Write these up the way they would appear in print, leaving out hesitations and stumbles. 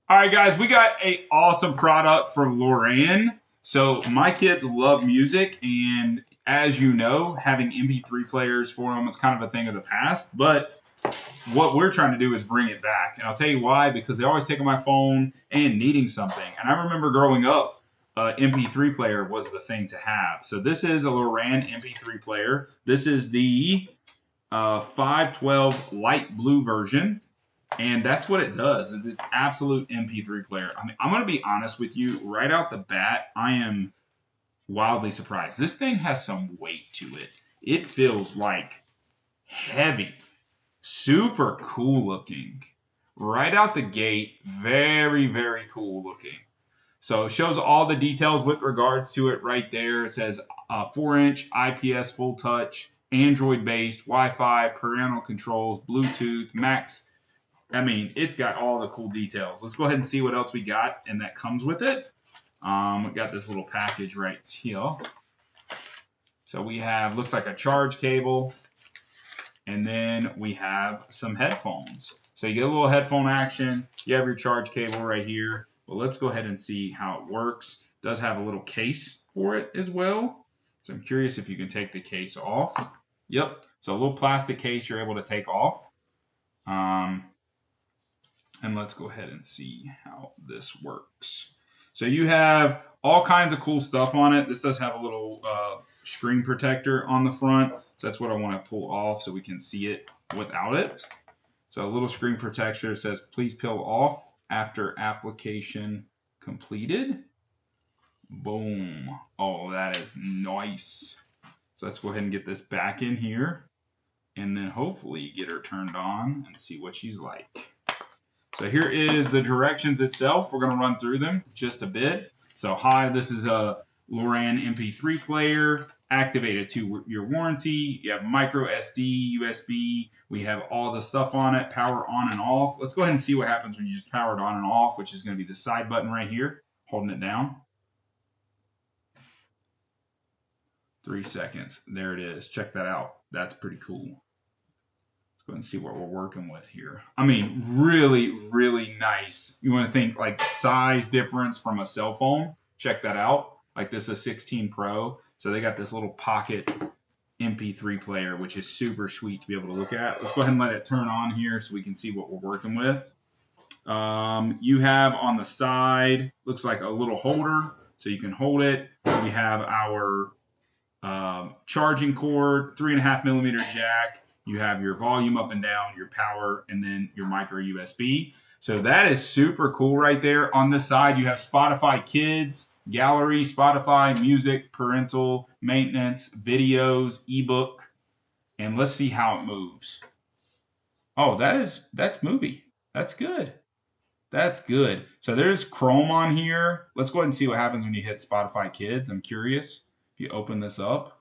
All right, guys, we got a awesome product from Luoran. So my kids love music, and as you know, having MP3 players for them is kind of a thing of the past. But what we're trying to do is bring it back, and I'll tell you why. Because they always take on my phone and needing something. And I remember growing up, MP3 player was the thing to have. So this is a Luoran MP3 player. This is the 512 light blue version. And that's what it does. Is it's absolute MP3 player. I mean, I'm going to be honest with you. Right out the bat, I am wildly surprised. This thing has some weight to it. It feels like heavy. Super cool looking. Right out the gate, very, very cool looking. So it shows all the details with regards to it right there. It says 4-inch IPS full touch, Android-based, Wi-Fi, parental controls, Bluetooth, Max. I mean, it's got all the cool details. Let's go ahead and see what else we got, and that comes with it. We got this little package right here. So we have, looks like a charge cable, and then we have some headphones. So you get a little headphone action. You have your charge cable right here. Well, let's go ahead and see how it works. It does have a little case for it as well. So I'm curious if you can take the case off. Yep. So a little plastic case you're able to take off. And let's go ahead and see how this works. So you have all kinds of cool stuff on it. This does have a little screen protector on the front. So that's what I want to pull off so we can see it without it. So a little screen protector says, please peel off after application completed. Boom. Oh, that is nice. So let's go ahead and get this back in here. And then hopefully get her turned on and see what she's like. So here is the directions itself. We're going to run through them just a bit. So hi, this is a Luoran MP3 player, activated to your warranty. You have micro SD, USB. We have all the stuff on it, power on and off. Let's go ahead and see what happens when you just power it on and off, which is going to be the side button right here, holding it down. 3 seconds. There it is. Check that out. That's pretty cool. Go ahead and see what we're working with here. I mean, really, really nice. You want to think like size difference from a cell phone? Check that out. Like this is a 16 Pro. So they got this little pocket MP3 player, which is super sweet to be able to look at. Let's go ahead and let it turn on here so we can see what we're working with. You have on the side, looks like a little holder, so you can hold it. We have our charging cord, 3.5 millimeter jack. You have your volume up and down, your power, and then your micro USB. So that is super cool right there. On this side, you have Spotify Kids, Gallery, Spotify, Music, Parental, Maintenance, Videos, Ebook. And let's see how it moves. Oh, that's movie. That's good. That's good. So there's Chrome on here. Let's go ahead and see what happens when you hit Spotify Kids. I'm curious. If you open this up.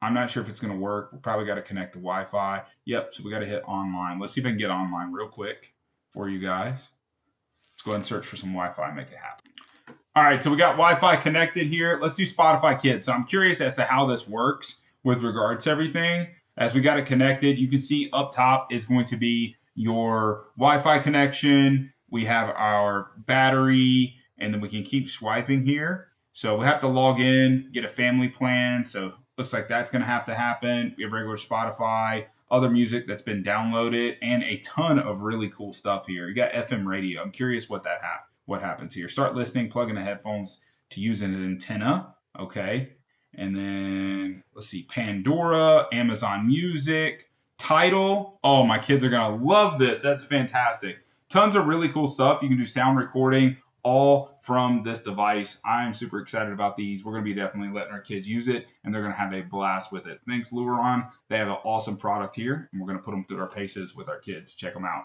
I'm not sure if it's going to work. We probably got to connect to Wi-Fi. Yep, so we got to hit online. Let's see if I can get online real quick for you guys. Let's go ahead and search for some Wi-Fi and make it happen. All right, so we got Wi-Fi connected here. Let's do Spotify Kids. So I'm curious as to how this works with regards to everything. As we got it connected, you can see up top is going to be your Wi-Fi connection. We have our battery, and then we can keep swiping here. So we have to log in, get a family plan. So looks like that's going to happen. We have regular Spotify, other music that's been downloaded, and a ton of really cool stuff here. You got FM radio. I'm curious what happens here. Start listening, plug in the headphones to use an antenna. Okay. And then let's see, Pandora, Amazon Music, Tidal. Oh, my kids are going to love this. That's fantastic. Tons of really cool stuff. You can do sound recording all from this device. I'm super excited about these. We're going to be definitely letting our kids use it, and they're going to have a blast with it. Thanks, Luoran. They have an awesome product here, and we're going to put them through our paces with our kids. Check them out.